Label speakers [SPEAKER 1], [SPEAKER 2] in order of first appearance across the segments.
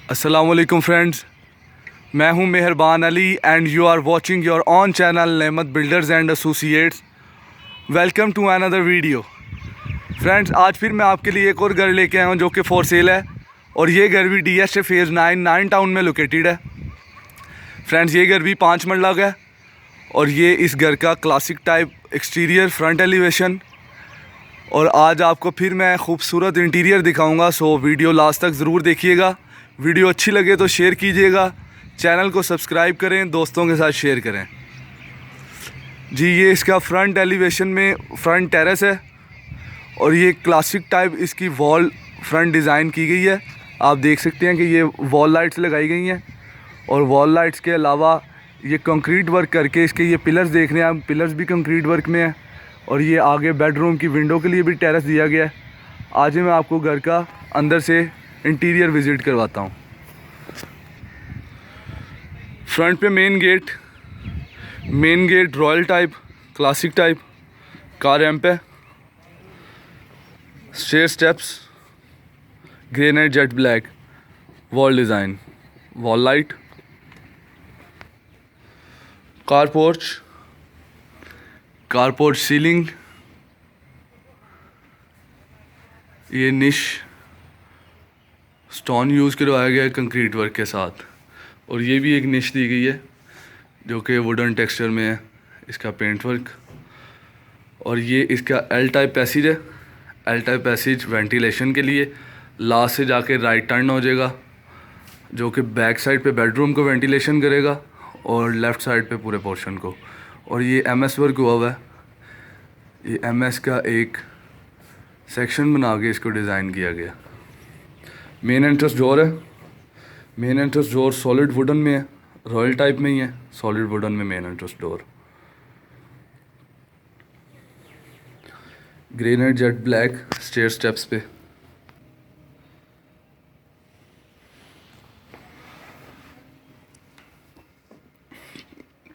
[SPEAKER 1] अस्सलामुअलैकुम फ्रेंड्स, मैं हूं Mehrban Ali and you are watching your own channel Nemat builders and associates. Welcome to another video. Friends, आज फिर मैं आपके लिए एक और घर लेके आया हूं जो कि फॉर सेल है और ये घर भी DSA फेज़ 9 टाउन में लोकेटेड है। फ्रेंड्स, ये घर भी 5 मरला का है और ये इस घर का classic type exterior front elevation. और आज आपको फिर मैं खूबसूरत इंटीरियर दिखाऊंगा, सो वीडियो लास्ट तक ज़रूर देखिएगा। वीडियो अच्छी लगे तो शेयर कीजिएगा, चैनल को सब्सक्राइब करें, दोस्तों के साथ शेयर करें। जी, ये इसका फ्रंट एलिवेशन में फ्रंट टेरेस है और ये क्लासिक टाइप इसकी वॉल फ्रंट डिज़ाइन की गई है। आप देख सकते हैं कि ये वॉल लाइट्स लगाई गई हैं और वॉल लाइट्स के अलावा ये कंक्रीट वर्क करके इसके ये पिलर्स देख रहे हैं आप, पिलर्स भी कंक्रीट वर्क में है। और ये आगे बेडरूम की विंडो के लिए भी टेरेस दिया गया है। आज मैं आपको घर का अंदर से इंटीरियर विज़िट करवाता हूँ। फ्रंट पे main gate royal type classic type car ramp है, stair steps, granite jet black wall design, wall light, car porch ceiling, ये निश स्टोन यूज़ करवाया गया है कंक्रीट वर्क के साथ। और ये भी एक निश दी गई है जो कि वुडन टेक्सचर में है इसका पेंट वर्क। और ये इसका एल टाइप पैसेज है। एल टाइप पैसेज वेंटिलेशन के लिए लास्ट से जाके राइट टर्न हो जाएगा जो कि बैक साइड पे बेडरूम को वेंटिलेशन करेगा और लेफ़्ट साइड पे पूरे पोर्शन को। और ये MS वर्क हुआ हुआ है। ये MS का एक सेक्शन बना के इसको डिज़ाइन किया गया। मेन एंट्रेंस डोर है। Main entrance door solid wooden में है, रॉयल टाइप में ही है, सॉलिड वुडन में main entrance door. Granite jet black stair steps पे।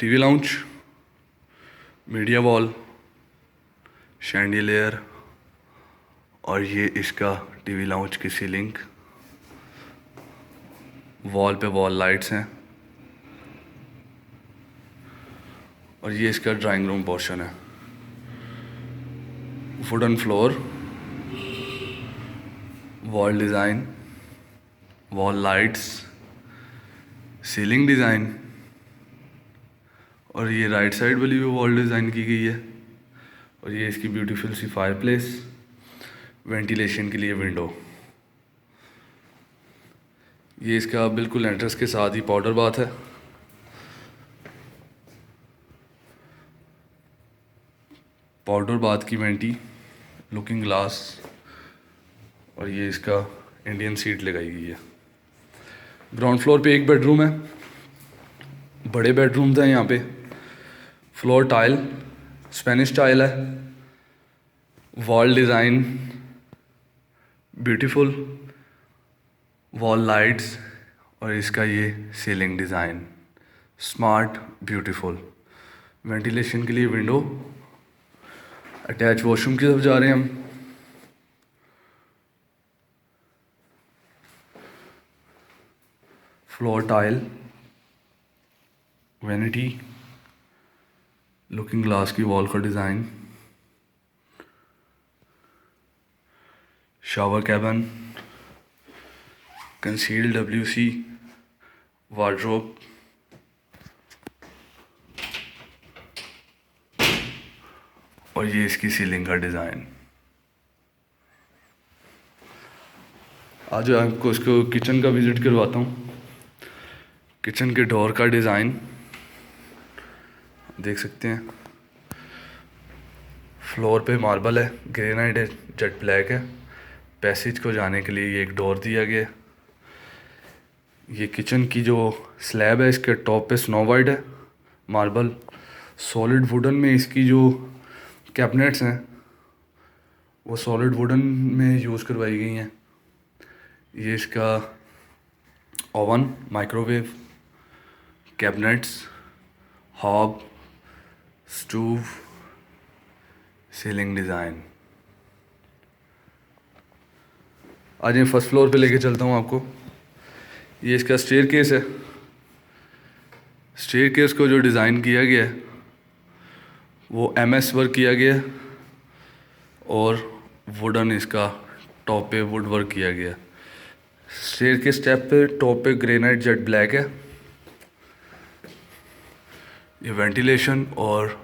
[SPEAKER 1] TV lounge, media wall, chandelier और ये इसका टीवी लाउंज की सीलिंग। वॉल पे वॉल लाइट्स हैं और ये इसका ड्राइंग रूम पोर्शन है। Wooden floor, wall design, wall lights, ceiling design. और ये राइट साइड वाली भी वॉल डिज़ाइन की गई है। और ये इसकी ब्यूटीफुल सी फायरप्लेस, वेंटिलेशन के लिए विंडो। ये इसका बिल्कुल एंट्रेंस के साथ ही पाउडर बाथ है। पाउडर बाथ की वेंटी, लुकिंग ग्लास और ये इसका इंडियन सीट लगाई गई है। ग्राउंड फ्लोर पे एक बेडरूम है, बड़े बेडरूम्स हैं यहाँ पे। फ्लोर टाइल स्पेनिश टाइल है, wall design beautiful, wall lights और इसका ये ceiling design smart beautiful. Ventilation के लिए विंडो। अटैच वॉशरूम की तरफ जा रहे हैं हम। Floor tile, vanity, looking glass की वॉल का design, shower cabin, concealed WC wardrobe, और ये इसकी सीलिंग का डिज़ाइन। आज आपको इसको किचन का विज़िट करवाता हूँ। किचन के डोर का डिज़ाइन देख सकते हैं। फ्लोर पे मार्बल है, ग्रेनाइट है, जेट ब्लैक है। पैसेज को जाने के लिए ये एक डोर दिया गया है। ये किचन की जो स्लैब है इसके टॉप पे स्नो वाइट है मार्बल। सॉलिड वुडन में इसकी जो कैबिनेट्स हैं वो सॉलिड वुडन में यूज़ करवाई गई हैं। ये इसका oven, microwave, cabinets, hob, stove, ceiling design. आज मैं फर्स्ट फ्लोर पे लेके चलता हूँ आपको। ये इसका स्टेयर केस है। स्टेयर केस को जो डिज़ाइन किया गया है वो MS वर्क किया गया है और वुडन इसका टॉप पे वुड वर्क किया गया है। स्टेयर के स्टेप पे टॉप पे ग्रेनाइट जेट ब्लैक है। ये वेंटिलेशन और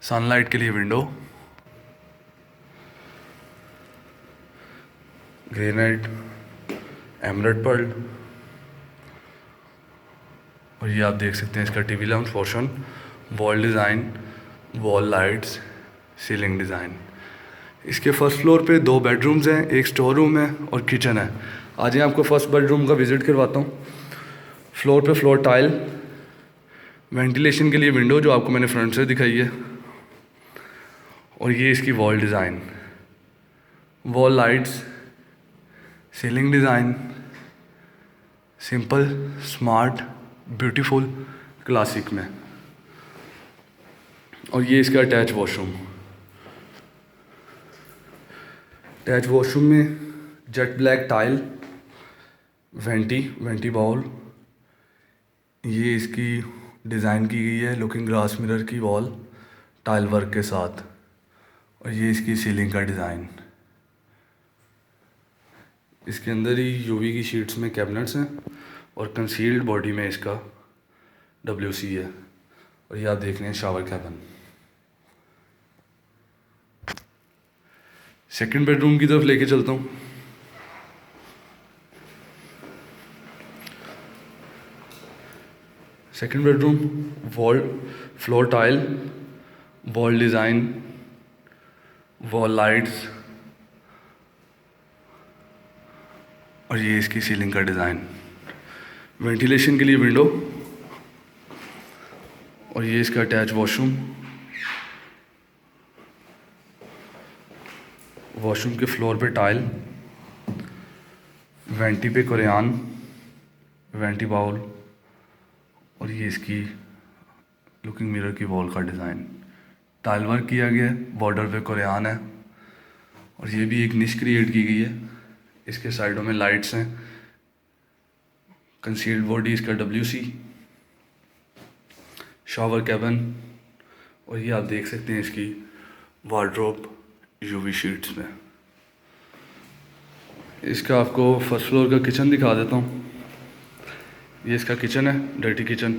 [SPEAKER 1] सनलाइट के लिए विंडो, ग्रेनाइट एमराल्ड पर्ल, और ये आप देख सकते हैं इसका TV lounge portion, wall design, wall lights, ceiling design. इसके फर्स्ट फ्लोर पे 2 बेडरूम्स हैं, एक स्टोर रूम है और किचन है। आज मैं आपको फर्स्ट बेडरूम का विज़िट करवाता हूँ। फ्लोर पे फ्लोर टाइल, वेंटिलेशन के लिए विंडो जो आपको मैंने फ्रंट से दिखाई है, और ये इसकी wall design, wall lights, ceiling design, simple, smart, beautiful, classic में। और ये इसका अटैच वॉशरूम। अटैच वॉशरूम में jet black tile, vanity bowl, ये इसकी डिज़ाइन की गई है लुकिंग ग्लास मिरर की वॉल टाइल वर्क के साथ, और ये इसकी सीलिंग का डिज़ाइन। इसके अंदर ही यूवी की शीट्स में कैबिनेट्स हैं और कंसील्ड बॉडी में इसका WC है, और ये आप देख रहे हैं शावर कैबिन। सेकंड बेडरूम की तरफ लेके चलता हूँ। Second bedroom, wall floor tile, wall design, wall lights, और ये इसकी सीलिंग का डिज़ाइन, वेंटिलेशन के लिए विंडो, और ये इसका अटैच वॉशरूम। वॉशरूम के फ्लोर पे टाइल, वेंटी पे कोरियान, वेंटी बाउल, और ये इसकी लुकिंग मिरर की वॉल का डिज़ाइन। टाइल वर्क किया गया है, बॉर्डर पे कोरियान है, और ये भी एक निश क्रिएट की गई है। इसके साइडों में लाइट्स हैं, कंसील्ड बॉडी इसका WC, शावर कैबिन, और ये आप देख सकते हैं इसकी वार्डरोब यूवी शीट्स में। इसका आपको फर्स्ट फ्लोर का किचन दिखा देता हूँ। ये इसका किचन है, डर्टी किचन,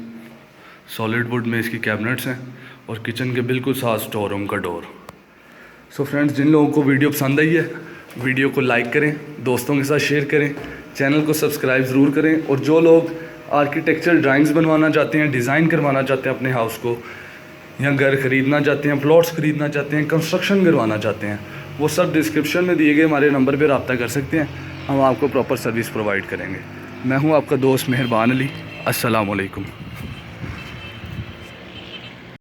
[SPEAKER 1] सॉलिड वुड में इसकी कैबिनेट्स हैं, और किचन के बिल्कुल साथ स्टोर रूम का डोर। सो फ्रेंड्स, जिन लोगों को वीडियो पसंद आई है, वीडियो को लाइक करें, दोस्तों के साथ शेयर करें, चैनल को सब्सक्राइब ज़रूर करें। और जो लोग आर्किटेक्चरल ड्राइंग्स बनवाना चाहते हैं, डिज़ाइन करवाना चाहते हैं अपने हाउस को, या घर ख़रीदना चाहते हैं, प्लॉट्स ख़रीदना चाहते हैं, कंस्ट्रक्शन करवाना चाहते हैं, वो सब डिस्क्रिप्शन में दिए गए हमारे नंबर पर रब्ता कर सकते हैं। हम आपको प्रॉपर सर्विस प्रोवाइड करेंगे। मैं हूं आपका दोस्त मेहरबान अली। अस्सलाम वालेकुम।